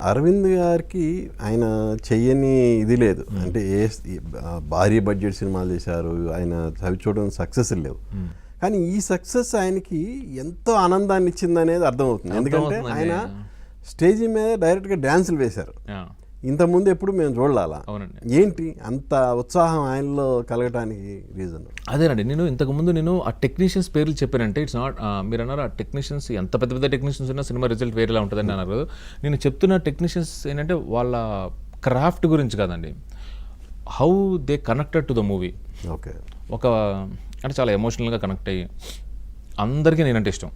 అరవింద్ గారికి ఆయన చెయ్యని ఇది లేదు. అంటే భారీ బడ్జెట్ సినిమాలు చేశారు, ఆయన అవి చూడడం సక్సెస్ లేవు. కానీ ఈ సక్సెస్ ఆయనకి ఎంతో ఆనందాన్ని ఇచ్చింది అనేది అర్థమవుతుంది. ఎందుకంటే ఆయన స్టేజ్ మీద డైరెక్ట్గా డ్యాన్సులు వేశారు. ఇంతకుముందు ఎప్పుడు మేము చూడాలా. ఏంటి అంత ఉత్సాహం ఆయనలో కలగటానికి రీజన్? అదేనండి, నేను ఇంతకుముందు ఆ టెక్నీషియన్స్ పేర్లు చెప్పానంటే ఇట్స్ నాట్, మీరు అన్నారు ఆ టెక్నీషియన్స్ ఎంత పెద్ద పెద్ద టెక్నీషియన్స్ ఉన్నా సినిమా రిజల్ట్ వేరేలా ఉంటుందని అన్నారు. నేను చెప్తున్న టెక్నీషియన్స్ ఏంటంటే వాళ్ళ క్రాఫ్ట్ గురించి కాదండి, how they connected to the movie. Okay, ఒక అంటే చాలా ఎమోషనల్గా కనెక్ట్ అయ్యి అందరికీ నేనంటే ఇష్టం.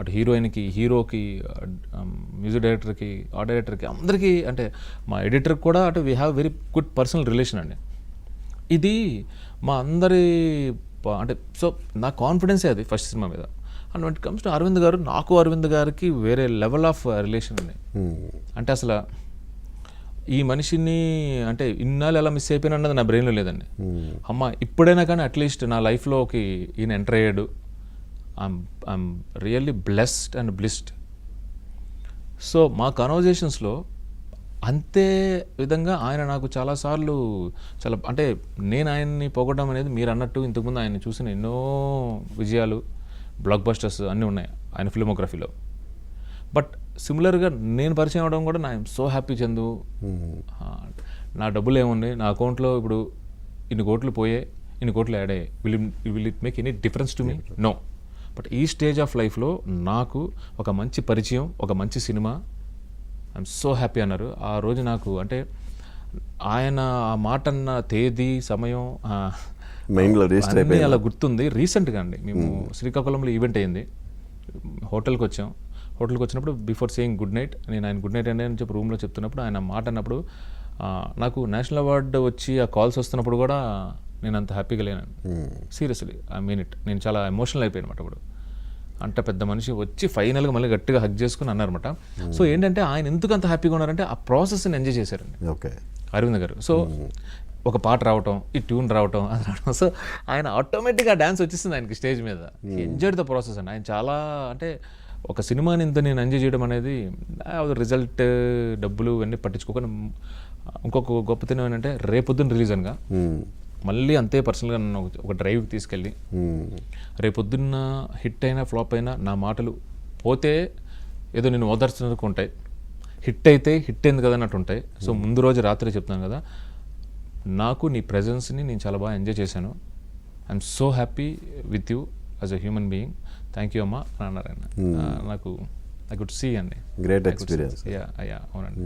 అటు హీరోయిన్కి, హీరోకి, మ్యూజిక్ డైరెక్టర్కి, ఆర్ట్ డైరెక్టర్కి, అందరికీ. అంటే మా ఎడిటర్కి కూడా అటు we have very good personal relation అండి. ఇది మా అందరి అంటే సో నా కాన్ఫిడెన్సే అది ఫస్ట్ సినిమా మీద. And when it comes to Aravind గారు, నాకు అరవింద్ గారికి వేరే లెవెల్ ఆఫ్ రిలేషన్ అండి. అంటే అసలు ఈ మనిషిని అంటే ఇన్నాళ్ళు ఎలా మిస్ అయిపోయినా అన్నది నా బ్రెయిన్లో లేదండి. అమ్మ ఇప్పుడైనా కానీ అట్లీస్ట్ నా లైఫ్లోకి ఈయన ఎంటర్ అయ్యాడు. I'm really blessed and blissed. So మా కన్వర్జేషన్స్లో అంతే విధంగా ఆయన నాకు చాలాసార్లు చాలా అంటే నేను ఆయన్ని పోగొట్టడం అనేది మీరు అన్నట్టు ఇంతకుముందు ఆయన చూసిన ఎన్నో విజయాలు, బ్లాక్ బస్టర్స్ అన్నీ ఉన్నాయి ఆయన ఫిల్మోగ్రఫీలో. బట్ సిమిలర్గా నేను పరిచయం అవ్వడం కూడా నా ఐఎమ్ సో హ్యాపీ. చందు, నా డబ్బులు ఏముంది నా అకౌంట్లో, ఇప్పుడు ఇన్ని కోట్లు పోయే, ఇన్ని కోట్లు యాడ్ అయ్యాయి, will it make any difference to me? No. But ఈ స్టేజ్ ఆఫ్ లైఫ్లో నాకు ఒక మంచి పరిచయం, ఒక మంచి సినిమా, ఐఎమ్ సో హ్యాపీ అన్నారు ఆ రోజు. నాకు అంటే ఆయన ఆ మాట అన్న తేదీ, సమయం అన్నీ అలా గుర్తుంది. రీసెంట్గా అండి మేము శ్రీకాకుళంలో ఈవెంట్ అయ్యింది, హోటల్కి వచ్చాం. హోటల్కి వచ్చినప్పుడు బిఫోర్ సేయింగ్ గుడ్ నైట్, నేను ఆయన గుడ్ నైట్ అండి అని చెప్పి రూమ్లో చెప్తున్నప్పుడు ఆయన మాట అన్నప్పుడు నాకు నేషనల్ అవార్డు వచ్చి ఆ కాల్స్ వస్తున్నప్పుడు కూడా నేను అంత హ్యాపీగా లేను. Seriously I mean it. నేను చాలా ఎమోషనల్ అయిపోయాను అనమాట. అప్పుడు అంత పెద్ద మనిషి వచ్చి ఫైనల్గా మళ్ళీ గట్టిగా హగ్ చేసుకుని అన్నారన్నమాట. సో ఏంటంటే ఆయన ఎందుకు అంత హ్యాపీగా ఉన్నారంటే ఆ ప్రాసెస్ని ఎంజాయ్ చేశారండి అరవింద్ గారు. సో ఒక పాట రావటం, ఈ ట్యూన్ రావటం, అది రావటం, సో ఆయన ఆటోమేటిక్గా డ్యాన్స్ వచ్చేసింది ఆయనకి స్టేజ్ మీద. ఎంజాయ్డ్ ద ప్రాసెస్ అండి. ఆయన చాలా అంటే ఒక సినిమాని ఇంత నేను ఎంజాయ్ చేయడం అనేది రిజల్ట్, డబ్బులు ఇవన్నీ పట్టించుకోకుండా. ఇంకొక గొప్పతనం ఏంటంటే రేపొద్దున రిలీజ్ అనగా మళ్ళీ అంతే పర్సనల్గా నన్ను ఒక డ్రైవ్కి తీసుకెళ్ళి, రేపొద్దున్న హిట్ అయినా ఫ్లాప్ అయినా నా మాటలు పోతే ఏదో నేను ఓదార్చినందుకు ఉంటాయి, హిట్ అయితే హిట్ అయింది కదా అన్నట్టు ఉంటాయి. సో ముందు రోజు రాత్రి చెప్తాను కదా, నాకు నీ ప్రెజెన్స్ని నేను చాలా బాగా ఎంజాయ్ చేశాను. I'm so happy with you as a human being. Thank you అమ్మా అని అన్నారు ఆయన. నాకు ఐ కుడ్ సీ అండి. Great experience. అవునండి.